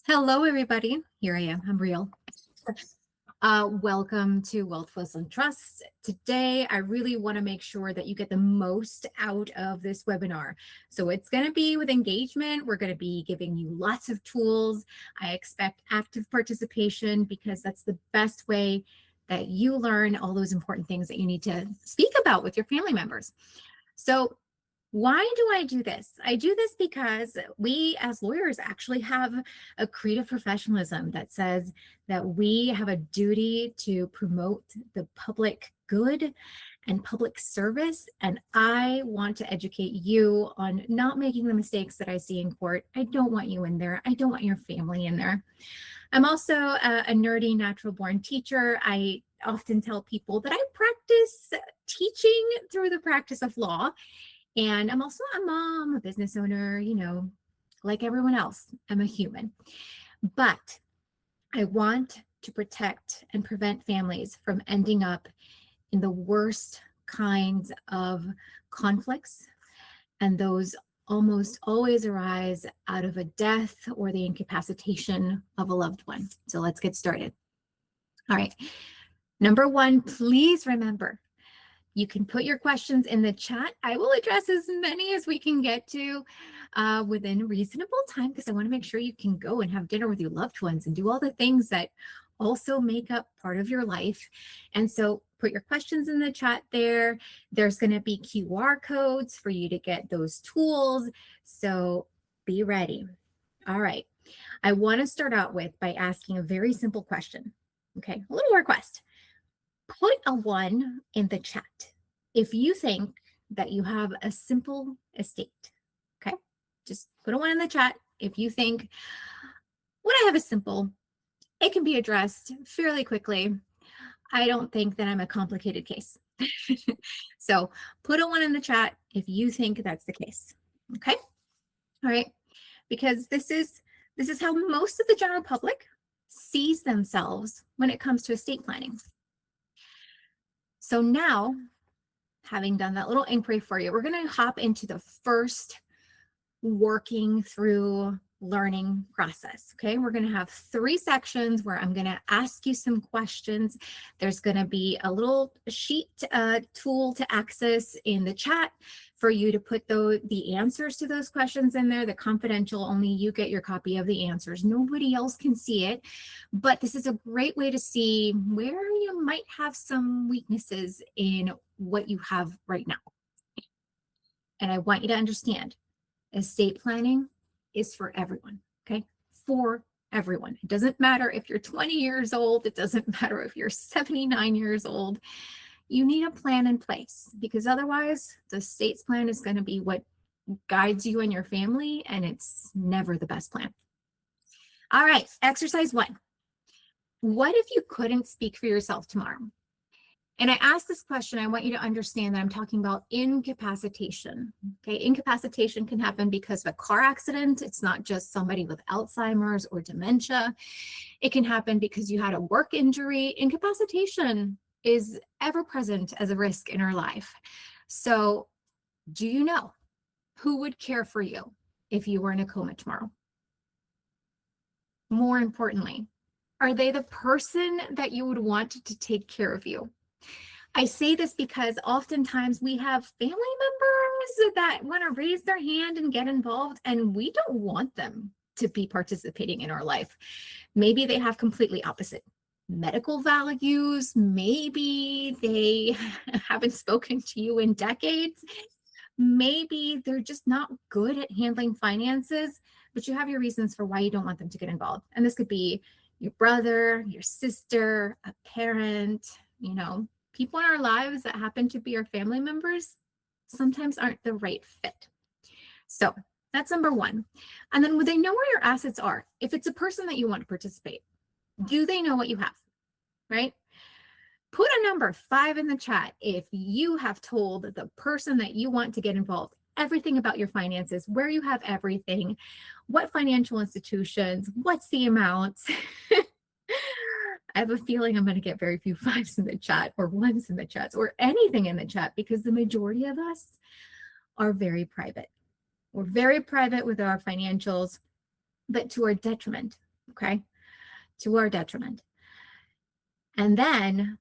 Hello, everybody. Here I am. I'm real. Welcome to Wealth Flows and Trusts. Today, I really want to make sure that you get the most out of this webinar. So it's going to be with engagement. We're going to be giving you lots of tools. I expect active participation because that's the best way that you learn all those important things that you need to speak about with your family members. So why do I do this? I do this because we as lawyers actually have a creed of professionalism that says that we have a duty to promote the public good and public service. And I want to educate you on not making the mistakes that I see in court. I don't want you in there. I don't want your family in there. I'm also a nerdy natural born teacher. I often tell people that I practice teaching through the practice of law. And I'm also a mom, a business owner, like everyone else, I'm a human. But I want to protect and prevent families from ending up in the worst kinds of conflicts. And those almost always arise out of a death or the incapacitation of a loved one. So let's get started. All right. Number one, please remember, you can put your questions in the chat. I will address as many as we can get to within reasonable time because I want to make sure you can go and have dinner with your loved ones and do all the things that also make up part of your life. And so put your questions in the chat there. There's going to be QR codes for you to get those tools. So be ready. All right. I want to start out by asking a very simple question. Okay, a little request. Put a 1 in the chat if you think that you have a simple estate. Okay, just put a 1 in the chat if you think, when I have a simple, it can be addressed fairly quickly. I don't think that I'm a complicated case. So put a 1 in the chat if you think that's the case. Okay, all right, because this is how most of the general public sees themselves when it comes to estate planning. So now, having done that little inquiry for you, we're going to hop into the first working through learning process. Okay, we're going to have 3 sections where I'm going to ask you some questions. There's going to be a little sheet tool to access in the chat for you to put the answers to those questions in there. The confidential, only you get your copy of the answers. Nobody else can see it, but this is a great way to see where you might have some weaknesses in what you have right now. And I want you to understand, estate planning is for everyone, okay? For everyone. It doesn't matter if you're 20 years old. It doesn't matter if you're 79 years old. You need a plan in place because otherwise the estate's plan is going to be what guides you and your family, and it's never the best plan. All right, exercise 1. What if you couldn't speak for yourself tomorrow? And I ask this question, I want you to understand that I'm talking about incapacitation. Okay, incapacitation can happen because of a car accident. It's not just somebody with Alzheimer's or dementia. It can happen because you had a work injury. Incapacitation is ever present as a risk in our life. So do you know who would care for you if you were in a coma tomorrow? More importantly, are they the person that you would want to take care of you? I say this because oftentimes we have family members that want to raise their hand and get involved, and we don't want them to be participating in our life. Maybe they have completely opposite medical values. Maybe they haven't spoken to you in decades. Maybe they're just not good at handling finances, but you have your reasons for why you don't want them to get involved. And this could be your brother, your sister, a parent, people in our lives that happen to be our family members sometimes aren't the right fit. So that's number 1. And then would they know where your assets are? If it's a person that you want to participate, do they know what you have, right? Put a number 5 in the chat if you have told the person that you want to get involved everything about your finances, where you have everything, what financial institutions, what's the amounts. I have a feeling I'm going to get very few 5s in the chat or 1s in the chats or anything in the chat because the majority of us are very private. We're very private with our financials, but to our detriment okay, to our detriment. And then,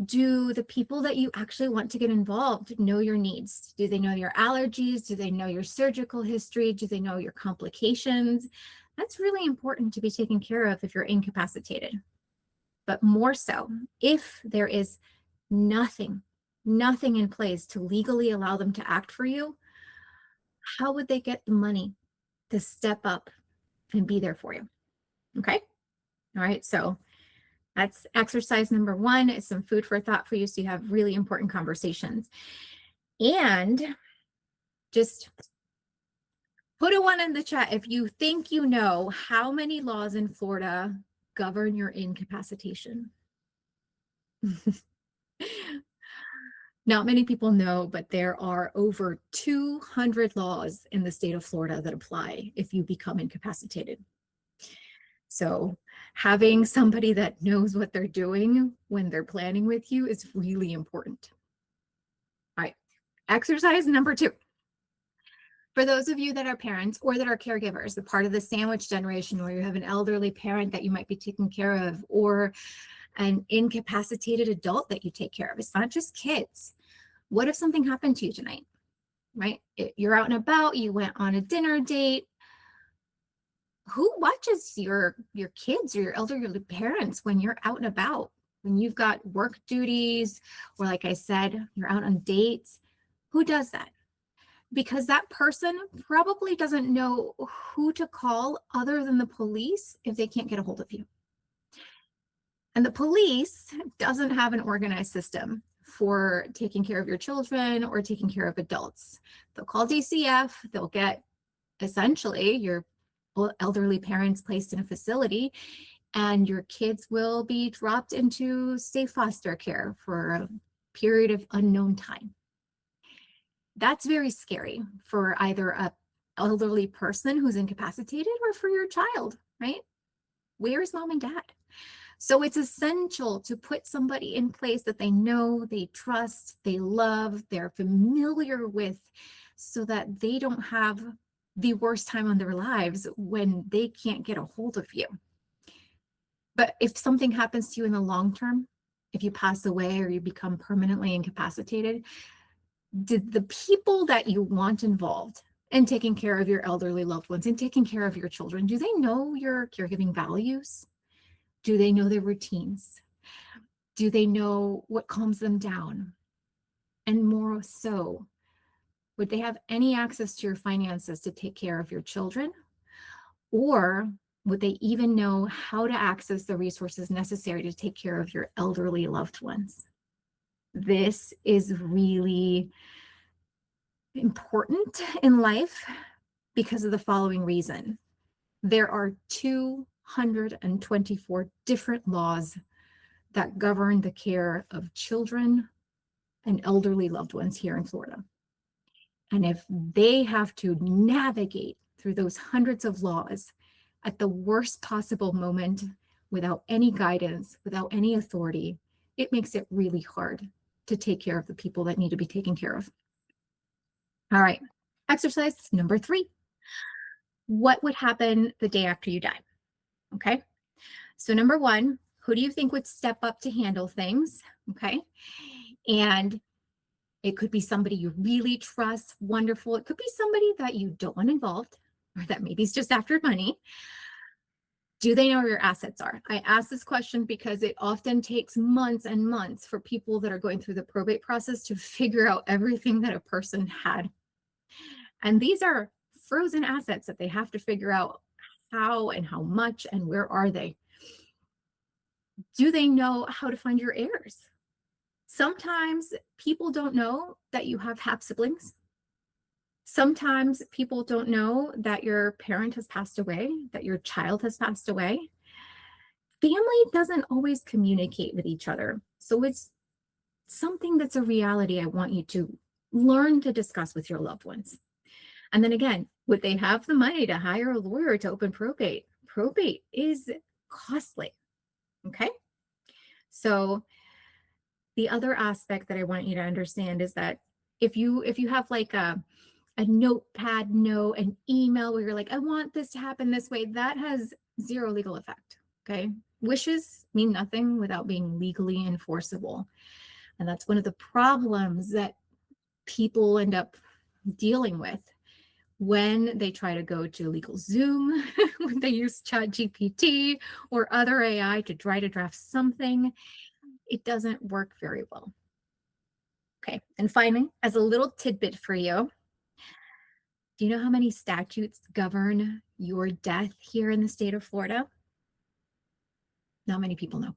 do the people that you actually want to get involved know your needs? Do they know your allergies? Do they know your surgical history? Do they know your complications? That's really important to be taken care of if you're incapacitated. But more so, if there is nothing, nothing in place to legally allow them to act for you, how would they get the money to step up and be there for you? Okay. All right. So that's exercise number one. Is some food for thought for you so you have really important conversations. And just put a one in the chat if you think you know how many laws in Florida govern your incapacitation. Not many people know, but there are over 200 laws in the state of Florida that apply if you become incapacitated. So having somebody that knows what they're doing when they're planning with you is really important. All right, exercise number 2. For those of you that are parents or that are caregivers, the part of the sandwich generation where you have an elderly parent that you might be taking care of, or an incapacitated adult that you take care of. It's not just kids. What if something happened to you tonight, right? You're out and about, you went on a dinner date. Who watches your kids or your elderly parents when you're out and about? When you've got work duties, or like I said, you're out on dates, who does that? Because that person probably doesn't know who to call other than the police if they can't get a hold of you. And the police doesn't have an organized system for taking care of your children or taking care of adults. They'll call DCF, they'll get essentially your elderly parents placed in a facility, and your kids will be dropped into safe foster care for a period of unknown time. That's very scary for either a elderly person who's incapacitated or for your child, right? Where's mom and dad? So it's essential to put somebody in place that they know, they trust, they love, they're familiar with, so that they don't have the worst time of their lives when they can't get a hold of you. But if something happens to you in the long term, if you pass away or you become permanently incapacitated, did the people that you want involved in taking care of your elderly loved ones and taking care of your children, do they know your caregiving values? Do they know their routines? Do they know what calms them down? And more so, would they have any access to your finances to take care of your children? Or would they even know how to access the resources necessary to take care of your elderly loved ones? This is really important in life because of the following reason. There are 224 different laws that govern the care of children and elderly loved ones here in Florida. And if they have to navigate through those hundreds of laws at the worst possible moment without any guidance, without any authority, it makes it really hard to take care of the people that need to be taken care of. All right, exercise number 3. What would happen the day after you die? Okay, so number 1, who do you think would step up to handle things? Okay, and it could be somebody you really trust, wonderful. It could be somebody that you don't want involved, or that maybe is just after money. Do they know where your assets are? I ask this question because it often takes months and months for people that are going through the probate process to figure out everything that a person had. And these are frozen assets that they have to figure out how and how much and where are they. Do they know how to find your heirs? Sometimes people don't know that you have half siblings. Sometimes people don't know that your parent has passed away, that your child has passed away. Family doesn't always communicate with each other. So it's something that's a reality I want you to learn to discuss with your loved ones. And then again, would they have the money to hire a lawyer to open probate? Probate is costly. Okay. So the other aspect that I want you to understand is that if you have like a a notepad note, an email where you're like, I want this to happen this way, that has zero legal effect. Okay. Wishes mean nothing without being legally enforceable. And that's one of the problems that people end up dealing with when they try to go to LegalZoom, when they use ChatGPT or other AI to try to draft something. It doesn't work very well. Okay. And finally, as a little tidbit for you, do you know how many statutes govern your death here in the state of Florida? Not many people know.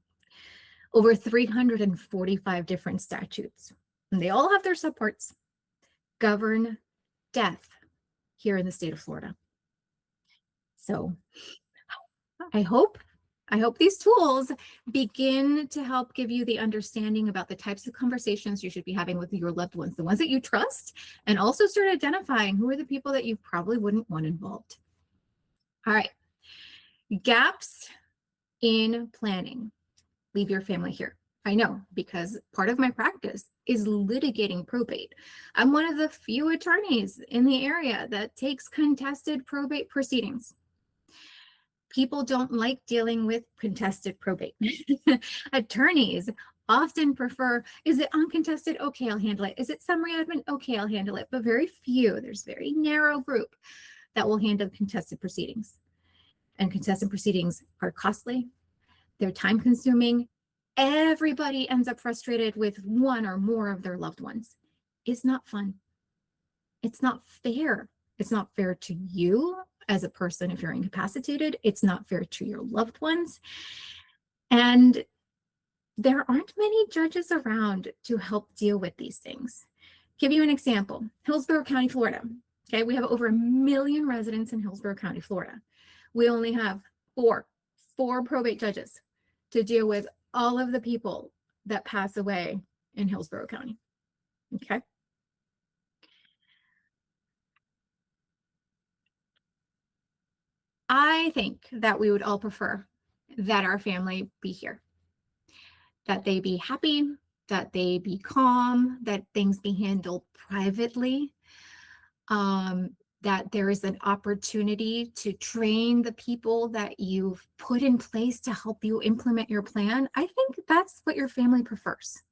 Over 345 different statutes, and they all have their subparts, govern death here in the state of Florida. So I hope these tools begin to help give you the understanding about the types of conversations you should be having with your loved ones, the ones that you trust, and also start identifying who are the people that you probably wouldn't want involved. All right. Gaps in planning. Leave your family here. I know, because part of my practice is litigating probate. I'm one of the few attorneys in the area that takes contested probate proceedings. People don't like dealing with contested probate. Attorneys often prefer, is it uncontested? Okay, I'll handle it. Is it summary admin? Okay, I'll handle it. But very few, there's a very narrow group that will handle contested proceedings. And contested proceedings are costly, they're time consuming. Everybody ends up frustrated with one or more of their loved ones. It's not fun. It's not fair. It's not fair to you as a person if you're incapacitated. It's not fair to your loved ones. And there aren't many judges around to help deal with these things. Give you an example. Hillsborough County, Florida. Okay, we have over 1 million residents in Hillsborough County, Florida. We only have four probate judges to deal with all of the people that pass away in Hillsborough County. Okay. I think that we would all prefer that our family be here, that they be happy, that they be calm, that things be handled privately, that there is an opportunity to train the people that you've put in place to help you implement your plan. I think that's what your family prefers.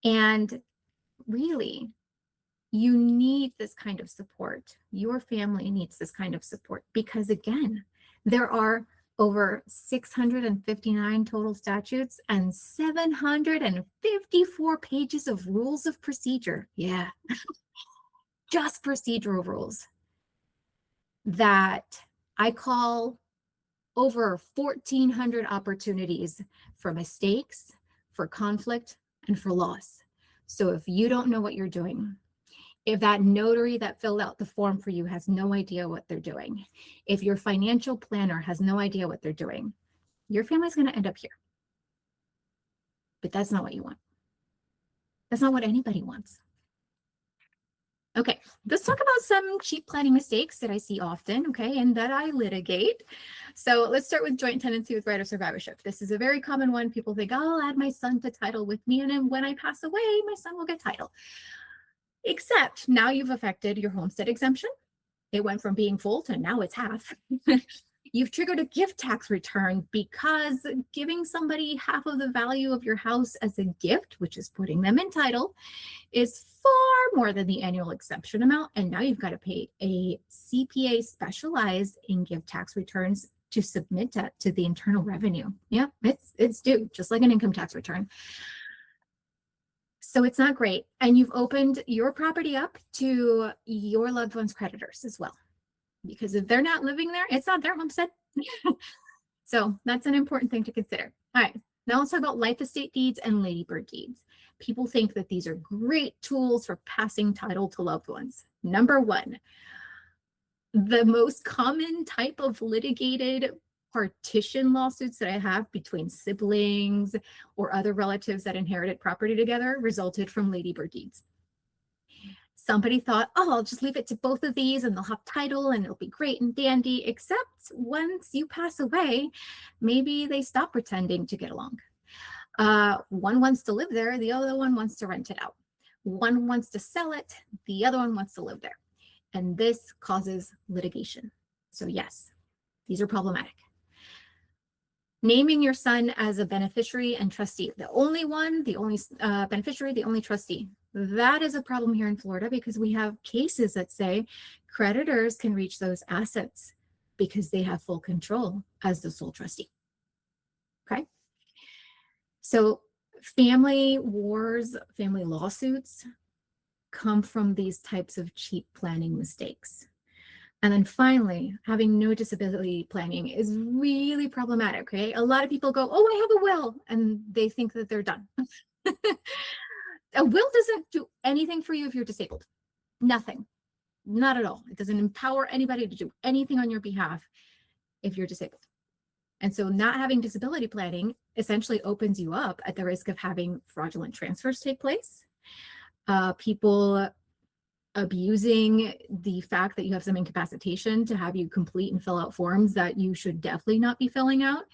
And really, you need this kind of support. Your family needs this kind of support because, again, there are over 659 total statutes and 754 pages of rules of procedure. Yeah, just procedural rules that I call over 1,400 opportunities for mistakes, for conflict, and for loss. So if you don't know what you're doing, if that notary that filled out the form for you has no idea what they're doing, if your financial planner has no idea what they're doing, your family's going to end up here. But that's not what you want. That's not what anybody wants. Okay, let's talk about some cheap planning mistakes that I see often, okay, and that I litigate. So let's start with joint tenancy with right of survivorship. This is a very common one. People think, oh, I'll add my son to title with me, and then when I pass away, my son will get title. Except now you've affected your homestead exemption. It went from being full to now it's half. You've triggered a gift tax return because giving somebody half of the value of your house as a gift, which is putting them in title, is far more than the annual exemption amount. And now you've got to pay a CPA specialized in gift tax returns to submit that to the Internal Revenue. Yeah, it's due, just like an income tax return. So it's not great. And you've opened your property up to your loved one's creditors as well. Because if they're not living there, it's not their homestead. So that's an important thing to consider. All right, now let's talk about life estate deeds and ladybird deeds. People think that these are great tools for passing title to loved ones. Number one, the most common type of litigated partition lawsuits that I have between siblings or other relatives that inherited property together resulted from ladybird deeds. Somebody thought, oh, I'll just leave it to both of these and they'll have title and it'll be great and dandy, except once you pass away, maybe they stop pretending to get along. One wants to live there, the other one wants to rent it out. One wants to sell it, the other one wants to live there. And this causes litigation. So yes, these are problematic. Naming your son as a beneficiary and trustee, the only one, the only beneficiary, the only trustee. That is a problem here in Florida because we have cases that say creditors can reach those assets because they have full control as the sole trustee. Okay. So family wars, family lawsuits come from these types of cheap planning mistakes. And then finally, having no disability planning is really problematic. Okay. A lot of people go, oh, I have a will, and they think that they're done. A will doesn't do anything for you if you're disabled. Nothing. Not at all. It doesn't empower anybody to do anything on your behalf if you're disabled. And so not having disability planning essentially opens you up at the risk of having fraudulent transfers take place. People abusing the fact that you have some incapacitation to have you complete and fill out forms that you should definitely not be filling out.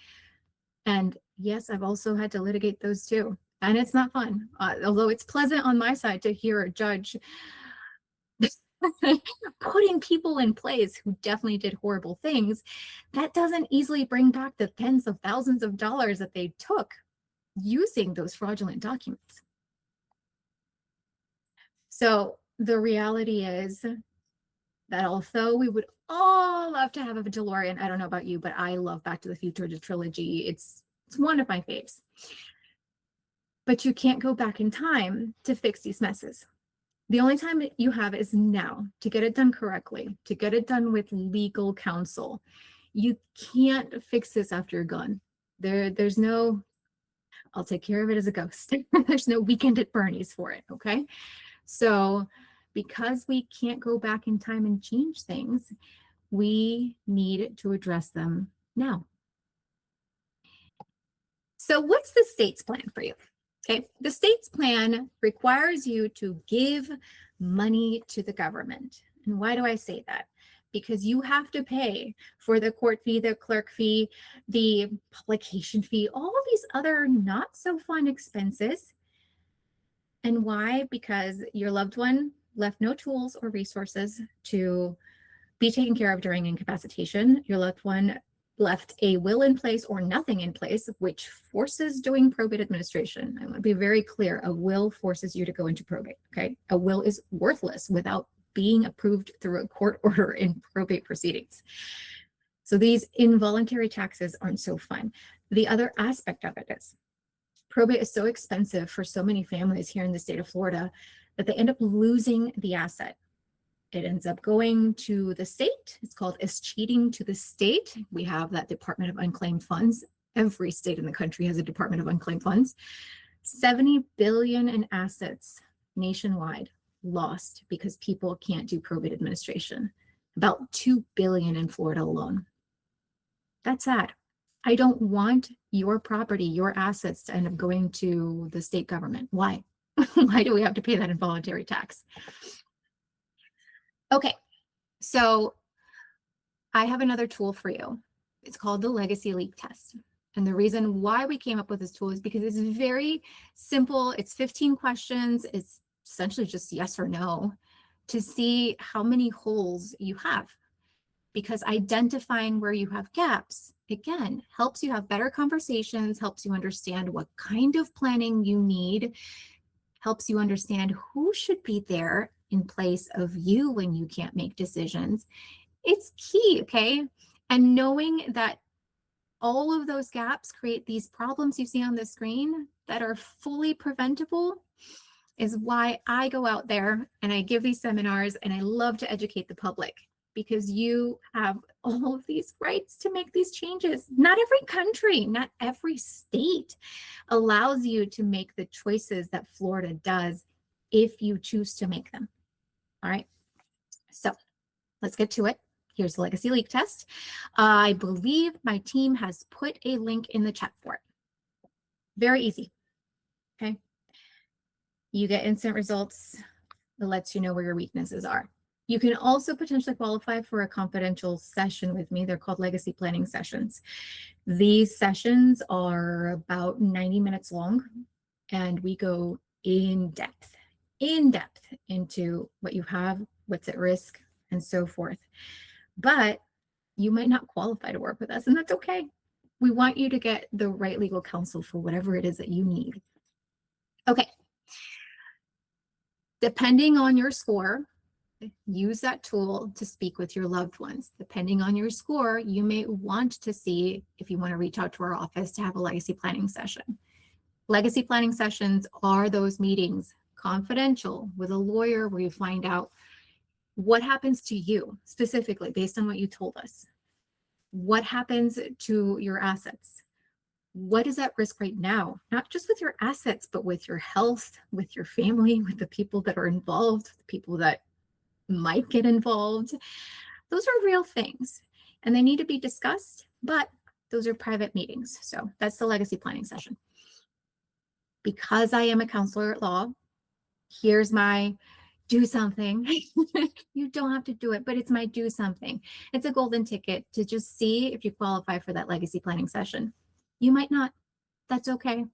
And yes, I've also had to litigate those too. And it's not fun, although it's pleasant on my side to hear a judge putting people in place who definitely did horrible things. That doesn't easily bring back the tens of thousands of dollars that they took using those fraudulent documents. So the reality is that although we would all love to have a DeLorean, I don't know about you, but I love Back to the Future, the trilogy. It's one of my faves. But you can't go back in time to fix these messes. The only time that you have is now to get it done correctly, to get it done with legal counsel. You can't fix this after you're gone. There's no, I'll take care of it as a ghost. There's no weekend at Bernie's for it, okay? So because we can't go back in time and change things, we need to address them now. So what's the state's plan for you? Okay, the state's plan requires you to give money to the government. And why do I say that? Because you have to pay for the court fee, the clerk fee, the publication fee, all of these other not so fun expenses. And why? Because your loved one left no tools or resources to be taken care of during incapacitation. Your loved one left a will in place or nothing in place, which forces doing probate administration. I want to be very clear. A will forces you to go into probate, okay? A will is worthless without being approved through a court order in probate proceedings. So these involuntary taxes aren't so fun. The other aspect of it is probate is so expensive for so many families here in the state of Florida that they end up losing the asset. It ends up going to the state. It's called escheating to the state. We have that Department of Unclaimed Funds. Every state in the country has a Department of Unclaimed Funds. 70 billion in assets nationwide lost because people can't do probate administration. About 2 billion in Florida alone. That's sad. I don't want your property, your assets to end up going to the state government. Why? Why do we have to pay that involuntary tax? Okay, so I have another tool for you. It's called the legacy leak test. And the reason why we came up with this tool is because it's very simple. It's 15 questions. It's essentially just yes or no to see how many holes you have. Because identifying where you have gaps, again, helps you have better conversations, helps you understand what kind of planning you need, helps you understand who should be there in place of you when you can't make decisions. It's key, okay? And knowing that all of those gaps create these problems you see on the screen that are fully preventable is why I go out there and I give these seminars and I love to educate the public, because you have all of these rights to make these changes. Not every country, not every state allows you to make the choices that Florida does if you choose to make them. All right, so let's get to it. Here's the legacy leak test. I believe my team has put a link in the chat for it. Very easy, okay? You get instant results. It lets you know where your weaknesses are. You can also potentially qualify for a confidential session with me. They're called legacy planning sessions. These sessions are about 90 minutes long, and we go in depth into what you have, what's at risk, and so forth. But you might not qualify to work with us, and that's okay. We want you to get the right legal counsel for whatever it is that you need. Okay. Depending on your score, use that tool to speak with your loved ones. Depending on your score, you may want to see if you want to reach out to our office to have a legacy planning session. Legacy planning sessions are those meetings, confidential, with a lawyer, where you find out what happens to you specifically based on what you told us. What happens to your assets? What is at risk right now? Not just with your assets, but with your health, with your family, with the people that are involved, the people that might get involved. Those are real things and they need to be discussed, but those are private meetings. So that's the legacy planning session. Because I am a counselor at law, here's my do something. You don't have to do it, but it's my do something. It's a golden ticket to just see if you qualify for that legacy planning session. You might not. That's okay.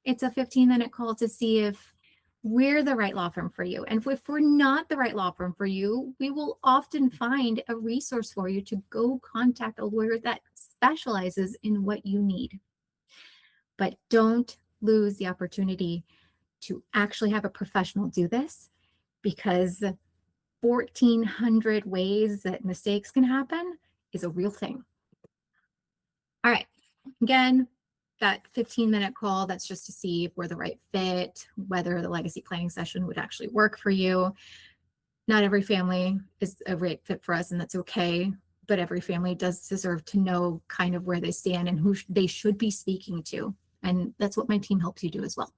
It's a 15-minute call to see if we're the right law firm for you. And if we're not the right law firm for you, we will often find a resource for you to go contact a lawyer that specializes in what you need. But don't lose the opportunity to actually have a professional do this, because 1,400 ways that mistakes can happen is a real thing. All right. Again, that 15-minute call, that's just to see if we're the right fit, whether the legacy planning session would actually work for you. Not every family is a right fit for us, and that's okay. But every family does deserve to know kind of where they stand and who they should be speaking to. And that's what my team helps you do as well.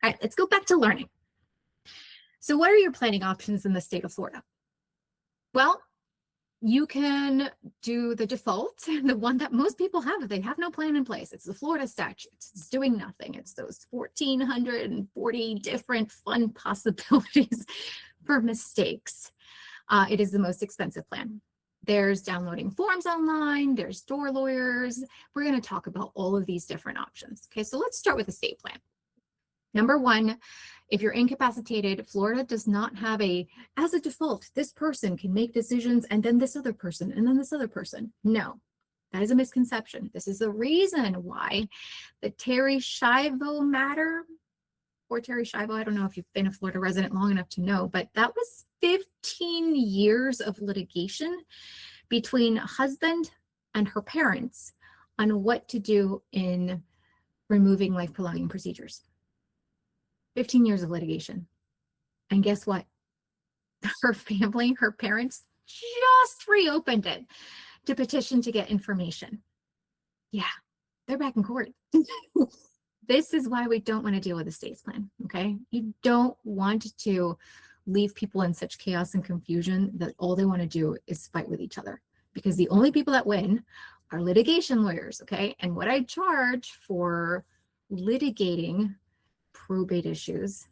All right, let's go back to learning. So what are your planning options in the state of Florida? Well, you can do the default, the one that most people have if they have no plan in place. It's the Florida statutes. It's doing nothing. It's those 1,440 different fun possibilities for mistakes. It is the most expensive plan. There's downloading forms online. There's door lawyers. We're going to talk about all of these different options. Okay, so let's start with the state plan. Number one, if you're incapacitated, Florida does not have as a default, this person can make decisions and then this other person and then this other person. No, that is a misconception. This is the reason why the Terry Schiavo matter, or Terry Schiavo, I don't know if you've been a Florida resident long enough to know, but that was 15 years of litigation between a husband and her parents on what to do in removing life prolonging procedures. 15 years of litigation. And guess what? Her family, her parents just reopened it to petition to get information. Yeah, they're back in court. This is why we don't want to deal with the state's plan, okay? You don't want to leave people in such chaos and confusion that all they want to do is fight with each other, because the only people that win are litigation lawyers, okay? And what I charge for litigating probate issues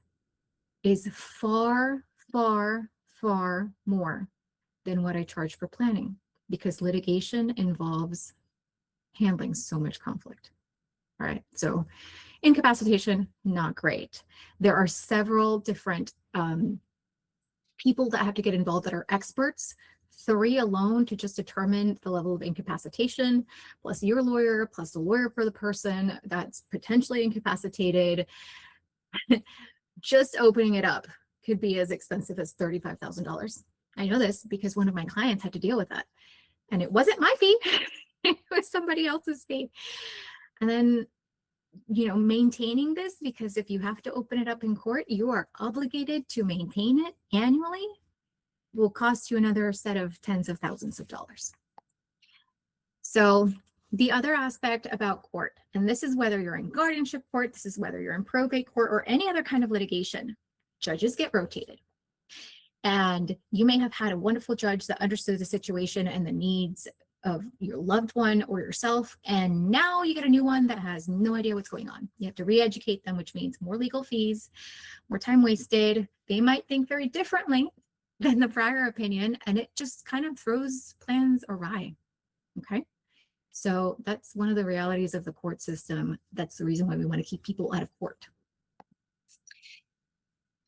is far, far, far more than what I charge for planning, because litigation involves handling so much conflict. All right, so incapacitation, not great. There are several different people that have to get involved that are experts. 3 alone to just determine the level of incapacitation, plus your lawyer, plus the lawyer for the person that's potentially incapacitated. Just opening it up could be as expensive as $35,000. I know this because one of my clients had to deal with that. And it wasn't my fee, it was somebody else's fee. And then, maintaining this, because if you have to open it up in court, you are obligated to maintain it annually, will cost you another set of tens of thousands of dollars. So the other aspect about court, and this is whether you're in guardianship court, this is whether you're in probate court or any other kind of litigation, judges get rotated. And you may have had a wonderful judge that understood the situation and the needs of your loved one or yourself, and now you get a new one that has no idea what's going on. You have to re-educate them, which means more legal fees, more time wasted. They might think very differently than the prior opinion, and it just kind of throws plans awry, okay? So that's one of the realities of the court system. That's the reason why we want to keep people out of court.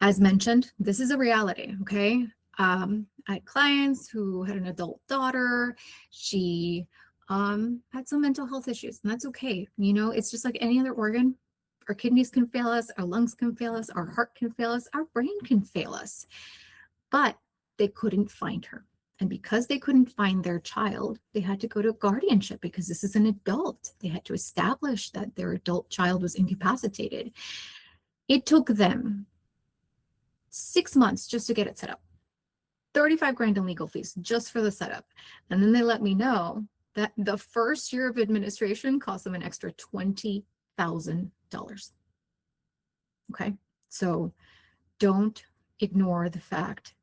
As mentioned, this is a reality, okay? I had clients who had an adult daughter. She had some mental health issues, and that's okay. It's just like any other organ. Our kidneys can fail us, our lungs can fail us, our heart can fail us, our brain can fail us. But they couldn't find her. And because they couldn't find their child, they had to go to guardianship because this is an adult. They had to establish that their adult child was incapacitated. It took them 6 months just to get it set up. 35 grand in legal fees just for the setup. And then they let me know that the first year of administration cost them an extra $20,000. Okay, so don't ignore the fact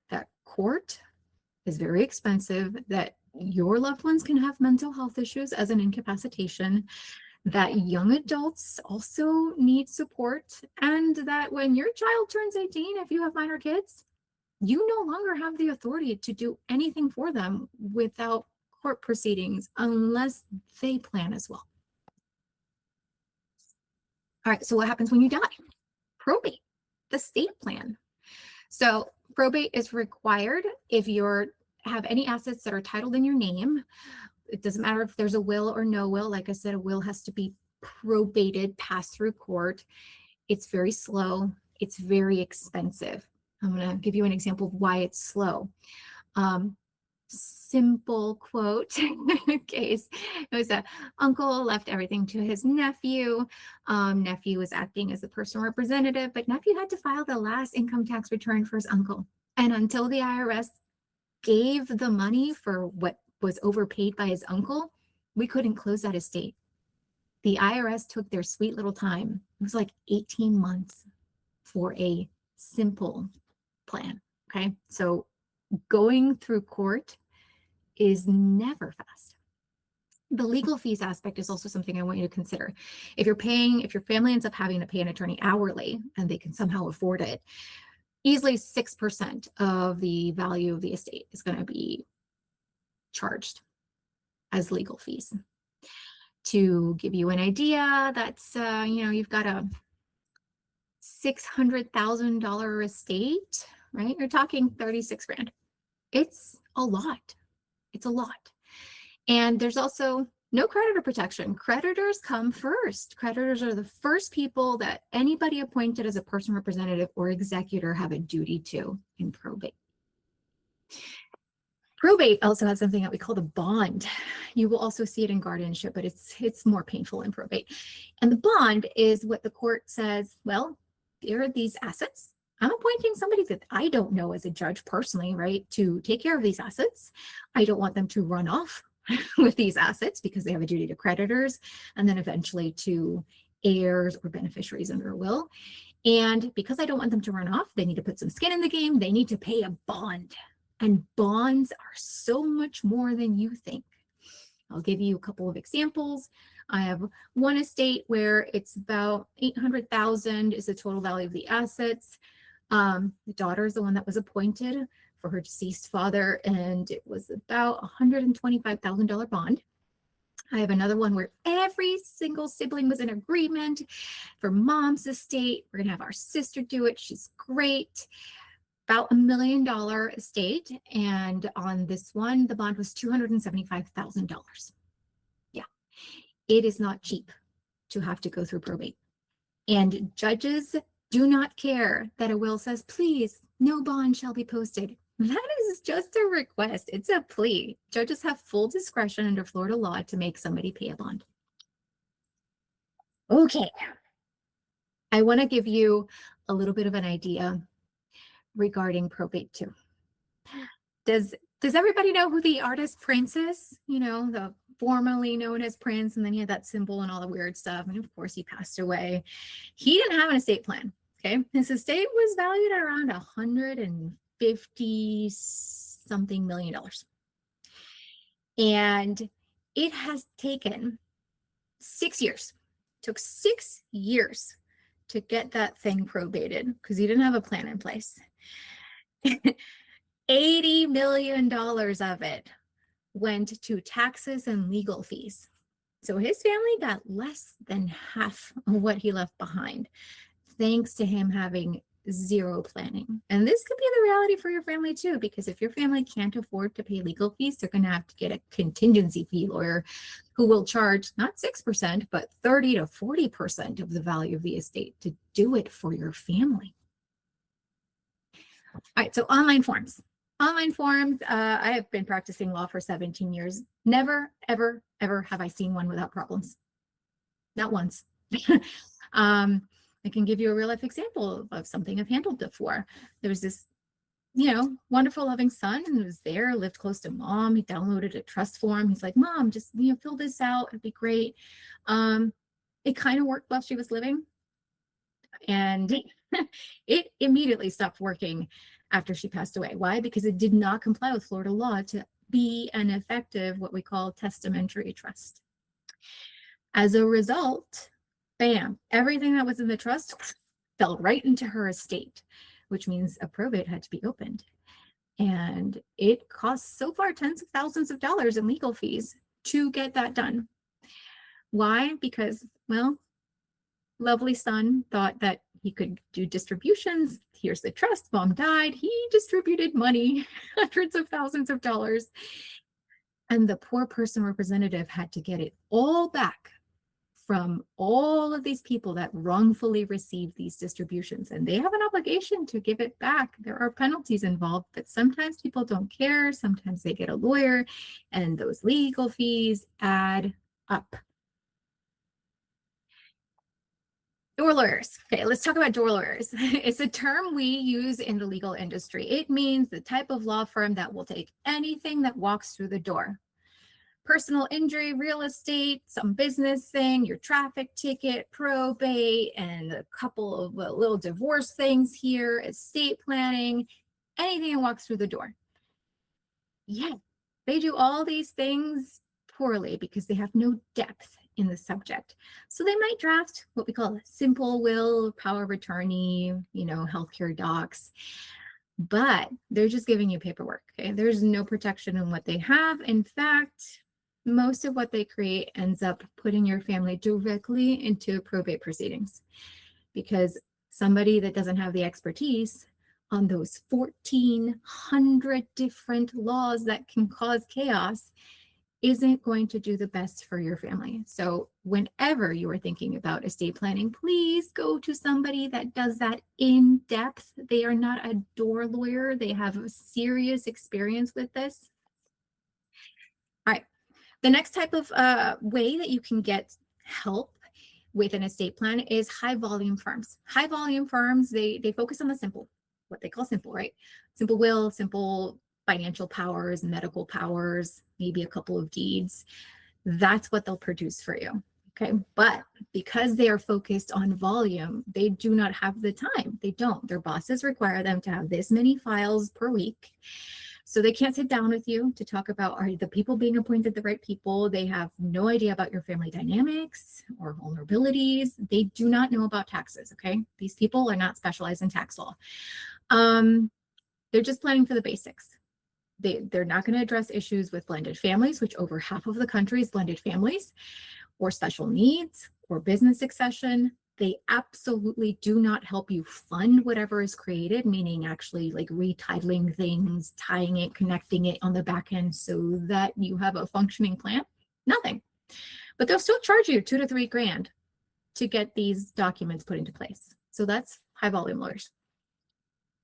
that court is very expensive, that your loved ones can have mental health issues as an incapacitation, that young adults also need support, and that when your child turns 18, if you have minor kids, you no longer have the authority to do anything for them without court proceedings unless they plan as well. All right, so what happens when you die? Probate, the state plan. So probate is required if you have any assets that are titled in your name. It doesn't matter if there's a will or no will. Like I said, a will has to be probated, passed through court. It's very slow. It's very expensive. I'm going to give you an example of why it's slow. Simple quote case. It was a uncle left everything to his nephew. Nephew was acting as a personal representative, but nephew had to file the last income tax return for his uncle. And until the IRS gave the money for what was overpaid by his uncle, we couldn't close that estate. The IRS took their sweet little time. It was like 18 months for a simple plan. Okay, so going through court is never fast. The legal fees aspect is also something I want you to consider. If your family ends up having to pay an attorney hourly and they can somehow afford it, easily 6% of the value of the estate is going to be charged as legal fees. To give you an idea, that's, you've got a $600,000 estate, right? You're talking 36 grand. It's a lot. It's a lot. And there's also no creditor protection. Creditors come first. Creditors are the first people that anybody appointed as a person representative or executor have a duty to in probate. Probate also has something that we call the bond. You will also see it in guardianship, but it's more painful in probate. And the bond is what the court says, well, here are these assets. I'm appointing somebody that I don't know as a judge personally, right, to take care of these assets. I don't want them to run off with these assets because they have a duty to creditors and then eventually to heirs or beneficiaries under a will. And because I don't want them to run off, they need to put some skin in the game. They need to pay a bond. And bonds are so much more than you think. I'll give you a couple of examples. I have one estate where it's about $800,000 is the total value of the assets. The daughter is the one that was appointed for her deceased father, and it was about $125,000 bond. I have another one where every single sibling was in agreement. For mom's estate, we're gonna have our sister do it. She's great. About $1 million estate, and on this one, the bond was $275,000. Yeah, it is not cheap to have to go through probate. And judges do not care that a will says, please, no bond shall be posted. That is just a request. It's a plea. Judges have full discretion under Florida law to make somebody pay a bond. Okay. I want to give you a little bit of an idea regarding probate too. Does everybody know who the artist Prince is? The formerly known as Prince, and then he had that symbol and all the weird stuff. And of course, he passed away. He didn't have an estate plan. Okay, his estate was valued at around $150-something million. And it has taken 6 years. It took 6 years to get that thing probated because he didn't have a plan in place. $80 million of it went to taxes and legal fees. So his family got less than half of what he left behind, thanks to him having zero planning. And this could be the reality for your family too, because if your family can't afford to pay legal fees, they're going to have to get a contingency fee lawyer who will charge not 6%, but 30 to 40% of the value of the estate to do it for your family. All right, so online forms. Online forms, I have been practicing law for 17 years. Never, ever, ever have I seen one without problems. Not once. I can give you a real life example of something I've handled before. There was this, wonderful, loving son who was there, lived close to mom. He downloaded a trust form. He's like, Mom, just, fill this out. It'd be great. It kind of worked while she was living. And it immediately stopped working after she passed away. Why? Because it did not comply with Florida law to be an effective, what we call testamentary trust. As a result, bam, everything that was in the trust fell right into her estate, which means a probate had to be opened. And it costs so far tens of thousands of dollars in legal fees to get that done. Why? Because, well, lovely son thought that he could do distributions. Here's the trust. Mom died. He distributed money, hundreds of thousands of dollars. And the poor person representative had to get it all back from all of these people that wrongfully received these distributions. And they have an obligation to give it back. There are penalties involved, but sometimes people don't care. Sometimes they get a lawyer, and those legal fees add up. Door lawyers. Okay, let's talk about door lawyers. It's a term we use in the legal industry. It means the type of law firm that will take anything that walks through the door. Personal injury, real estate, some business thing, your traffic ticket, probate, and a couple of little divorce things here, estate planning, anything that walks through the door. Yeah, they do all these things poorly because they have no depth in the subject. So they might draft what we call a simple will, power of attorney, healthcare docs, but they're just giving you paperwork. Okay, there's no protection in what they have. In fact, most of what they create ends up putting your family directly into probate proceedings, because somebody that doesn't have the expertise on those 1,400 different laws that can cause chaos isn't going to do the best for your family. So whenever you are thinking about estate planning, please go to somebody that does that in depth. They are not a door lawyer. They have serious experience with this. All right. The next type of way that you can get help with an estate plan is high volume firms. High volume firms, they focus on the simple, what they call simple, right? Simple will, simple financial powers, medical powers, maybe a couple of deeds. That's what they'll produce for you. Okay. But because they are focused on volume, they do not have the time. They don't. Their bosses require them to have this many files per week. So they can't sit down with you to talk about, are the people being appointed the right people? They have no idea about your family dynamics or vulnerabilities. They do not know about taxes. Okay. These people are not specialized in tax law. They're just planning for the basics. They're not going to address issues with blended families, which over half of the country is blended families, or special needs, or business succession. They absolutely do not help you fund whatever is created, meaning actually like retitling things, tying it, connecting it on the back end so that you have a functioning plan. Nothing. But they'll still charge you $2,000 to $3,000 to get these documents put into place. So that's high volume lawyers.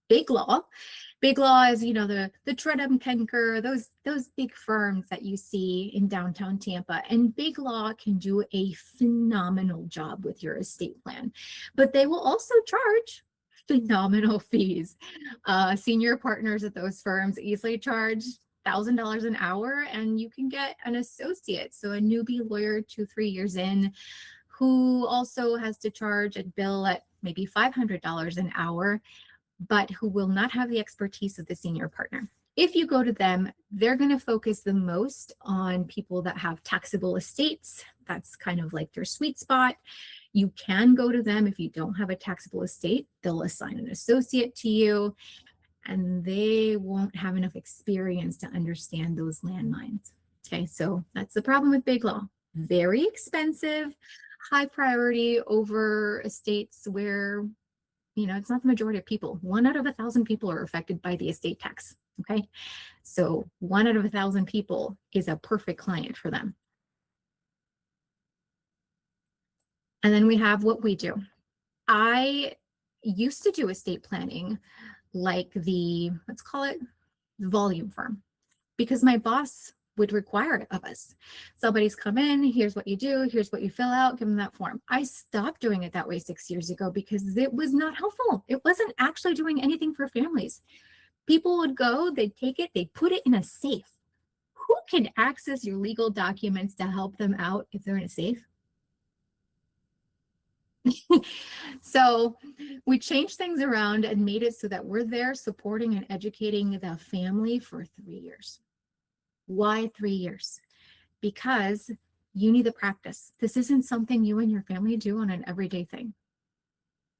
Big law. Big law is, the Tredum Kenker, those big firms that you see in downtown Tampa. And big law can do a phenomenal job with your estate plan, but they will also charge phenomenal fees. Senior partners at those firms easily charge $1,000 an hour, and you can get an associate, so a newbie lawyer 2-3 years in, who also has to charge a bill at maybe $500 an hour, but who will not have the expertise of the senior partner. If you go to them, they're going to focus the most on people that have taxable estates. That's kind of like their sweet spot. You can go to them if you don't have a taxable estate. They'll assign an associate to you, and they won't have enough experience to understand those landmines. Okay, so that's the problem with big law. Very expensive, high priority over estates where it's not the majority of people. 1 out of 1,000 people are affected by the estate tax. Okay. So 1 out of 1,000 people is a perfect client for them. And then we have what we do. I used to do estate planning like let's call it volume firm, because my boss would require it of us. Somebody's come in, here's what you do, here's what you fill out, give them that form. I stopped doing it that way 6 years ago because it was not helpful. It wasn't actually doing anything for families. People would go, they'd take it, they'd put it in a safe. Who can access your legal documents to help them out if they're in a safe? So we changed things around and made it so that we're there supporting and educating the family for 3 years. Why 3 years? Because you need the practice. This isn't something you and your family do on an everyday thing.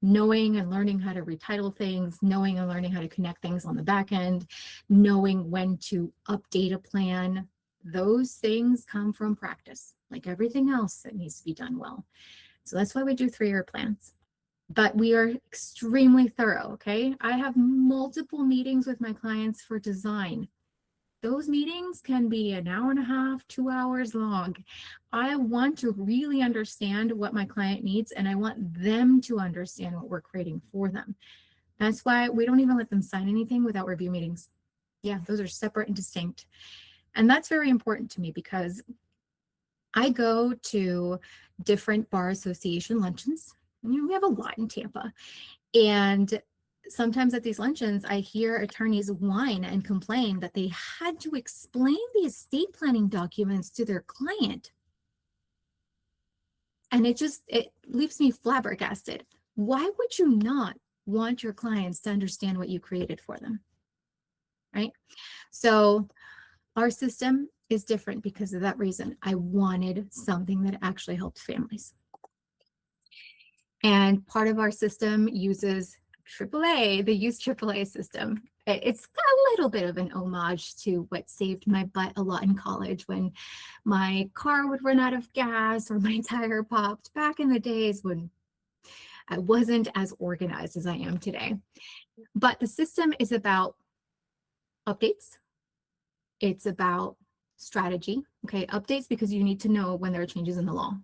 Knowing and learning how to retitle things, knowing and learning how to connect things on the back end, knowing when to update a plan, those things come from practice, like everything else that needs to be done well. So that's why we do 3-year plans. But we are extremely thorough, okay? I have multiple meetings with my clients for design. Those meetings can be an hour and a half, 2 hours long. I want to really understand what my client needs, and I want them to understand what we're creating for them. That's why we don't even let them sign anything without review meetings. Yeah, those are separate and distinct. And that's very important to me because I go to different bar association luncheons. We have a lot in Tampa. And sometimes at these luncheons, I hear attorneys whine and complain that they had to explain the estate planning documents to their client. And it leaves me flabbergasted. Why would you not want your clients to understand what you created for them? Right? So our system is different because of that reason. I wanted something that actually helped families. And part of our system uses AAA, the Youth AAA system. It's a little bit of an homage to what saved my butt a lot in college when my car would run out of gas or my tire popped back in the days when I wasn't as organized as I am today. But the system is about updates. It's about strategy. Okay, updates because you need to know when there are changes in the law.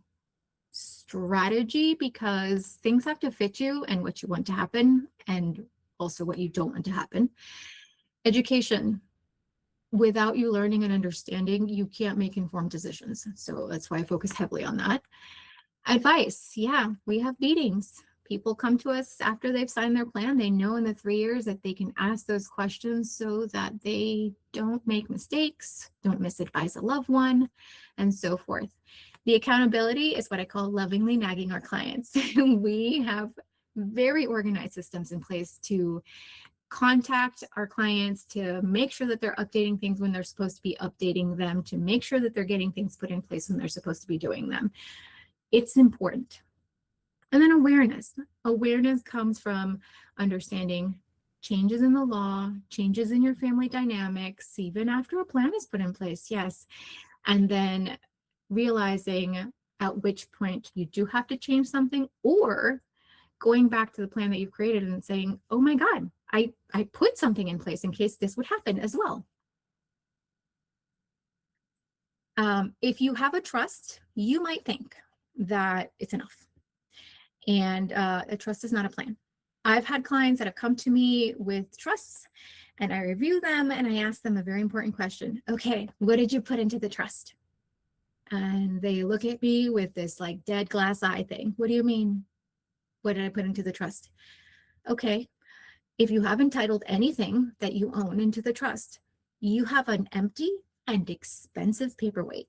Strategy because things have to fit you and what you want to happen and also what you don't want to happen. Education. Without you learning and understanding, you can't make informed decisions. So that's why I focus heavily on that. Advice. Yeah, we have meetings. People come to us after they've signed their plan. They know in the 3 years that they can ask those questions so that they don't make mistakes, don't misadvise a loved one, and so forth. The accountability is what I call lovingly nagging our clients. We have very organized systems in place to contact our clients, to make sure that they're updating things when they're supposed to be updating them, to make sure that they're getting things put in place when they're supposed to be doing them. It's important. And then awareness. Awareness comes from understanding changes in the law, changes in your family dynamics, even after a plan is put in place, yes. And then realizing at which point you do have to change something, or going back to the plan that you've created and saying, oh my God, I put something in place in case this would happen as well. If you have a trust, you might think that it's enough. And a trust is not a plan. I've had clients that have come to me with trusts and I review them and I ask them a very important question. Okay, what did you put into the trust? And they look at me with this like dead glass eye thing. What do you mean? What did I put into the trust? Okay, if you haven't titled anything that you own into the trust, you have an empty and expensive paperweight.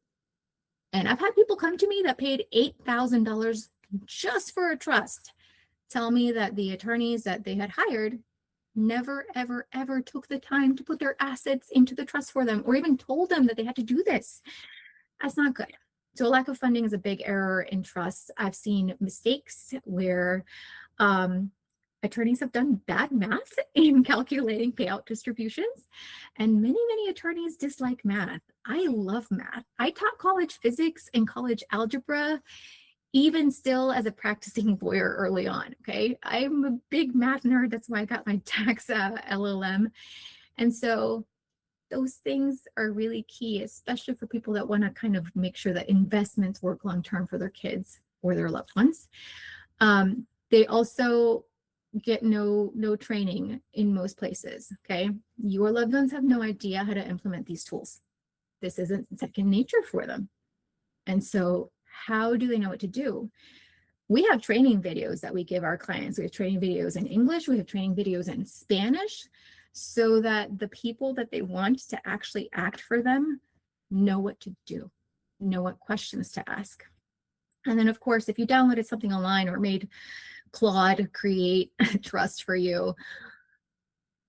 And I've had people come to me that paid $8,000 just for a trust, tell me that the attorneys that they had hired never, ever, ever took the time to put their assets into the trust for them, or even told them that they had to do this. That's not good. So a lack of funding is a big error in trusts. I've seen mistakes where attorneys have done bad math in calculating payout distributions, and many, many attorneys dislike math. I love math. I taught college physics and college algebra even still as a practicing lawyer early on, okay? I'm a big math nerd. That's why I got my tax LLM. And so those things are really key, especially for people that want to kind of make sure that investments work long-term for their kids or their loved ones. They also get no training in most places, okay? Your loved ones have no idea how to implement these tools. This isn't second nature for them. And so how do they know what to do? We have training videos that we give our clients. We have training videos in English. We have training videos in Spanish, so that the people that they want to actually act for them know what to do, know what questions to ask. And then, of course, if you downloaded something online or made Claude create trust for you,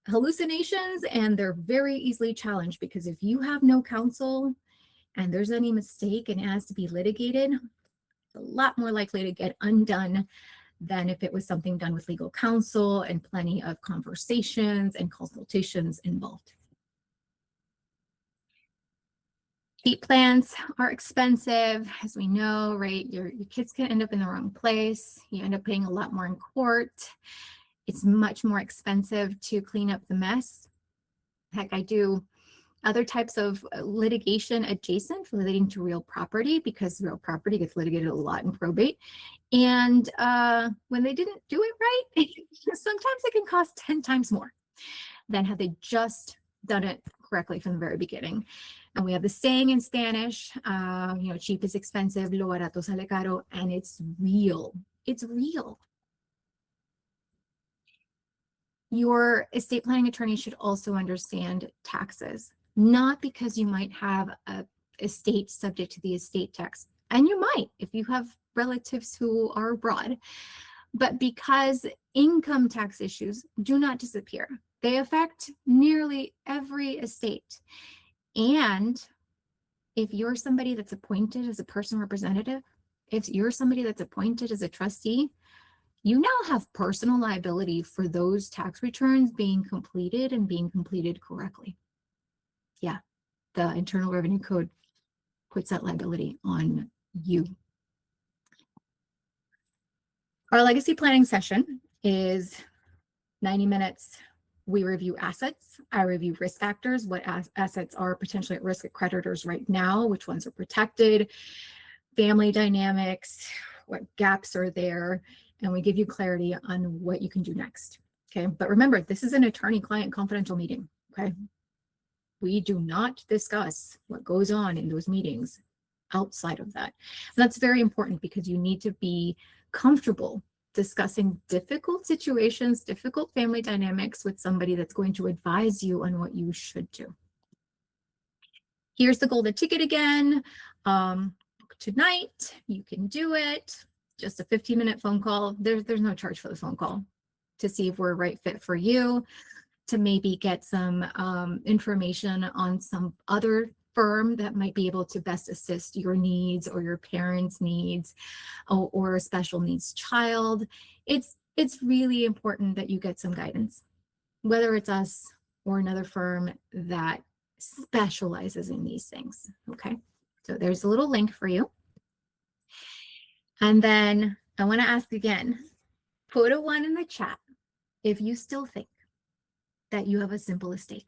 hallucinations, and they're very easily challenged, because if you have no counsel and there's any mistake and it has to be litigated, it's a lot more likely to get undone than if it was something done with legal counsel and plenty of conversations and consultations involved. Estate plans are expensive, as we know, right? Your kids can end up in the wrong place. You end up paying a lot more in court. It's much more expensive to clean up the mess. Heck, I do other types of litigation adjacent relating to real property, because real property gets litigated a lot in probate. And when they didn't do it right, sometimes it can cost 10 times more than had they just done it correctly from the very beginning. And we have the saying in Spanish, cheap is expensive, lo barato sale caro, and it's real. It's real. Your estate planning attorney should also understand taxes, not because you might have a estate subject to the estate tax, and you might if you have relatives who are abroad, but because income tax issues do not disappear. They affect nearly every estate. And if you're somebody that's appointed as a person representative, if you're somebody that's appointed as a trustee, you now have personal liability for those tax returns being completed and being completed correctly. Yeah, the Internal Revenue Code puts that liability on you. Our legacy planning session is 90 minutes. We review assets. I review risk factors, what assets are potentially at risk of creditors right now, which ones are protected, family dynamics, what gaps are there, and we give you clarity on what you can do next. Okay, but remember, this is an attorney-client confidential meeting. Okay, we do not discuss what goes on in those meetings outside of that. And that's very important, because you need to be comfortable discussing difficult situations, difficult family dynamics with somebody that's going to advise you on what you should do. Here's the golden ticket again. Tonight, you can do it. Just a 15-minute phone call. There's no charge for the phone call, to see if we're a right fit for you, to maybe get some information on some other firm that might be able to best assist your needs or your parents' needs, or a special needs child. It's really important that you get some guidance, whether it's us or another firm that specializes in these things. Okay, so there's a little link for you. And then I want to ask again, put a 1 in the chat if you still think that you have a simple estate.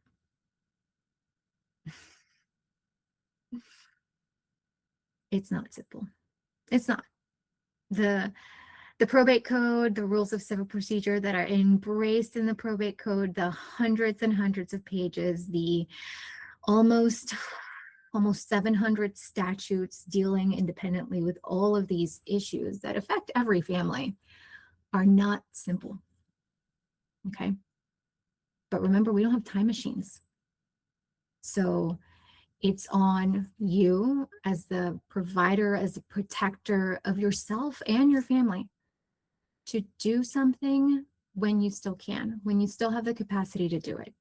It's not simple. It's not. The probate code, the rules of civil procedure that are embraced in the probate code, the hundreds and hundreds of pages, the almost 700 statutes dealing independently with all of these issues that affect every family, are not simple. Okay. But remember, we don't have time machines. So it's on you as the provider, as the protector of yourself and your family, to do something when you still can, when you still have the capacity to do it,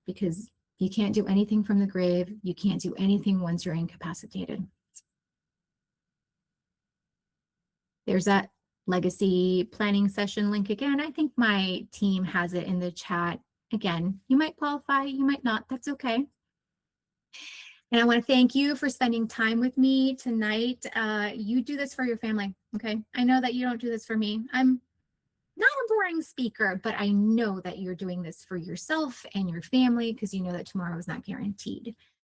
because you can't do anything from the grave. You can't do anything once you're incapacitated. There's that legacy planning session link again. I think my team has it in the chat. Again, you might qualify, you might not, that's okay. And I want to thank you for spending time with me tonight. You do this for your family. Okay. I know that you don't do this for me. I'm not a boring speaker, but I know that you're doing this for yourself and your family because you know that tomorrow is not guaranteed.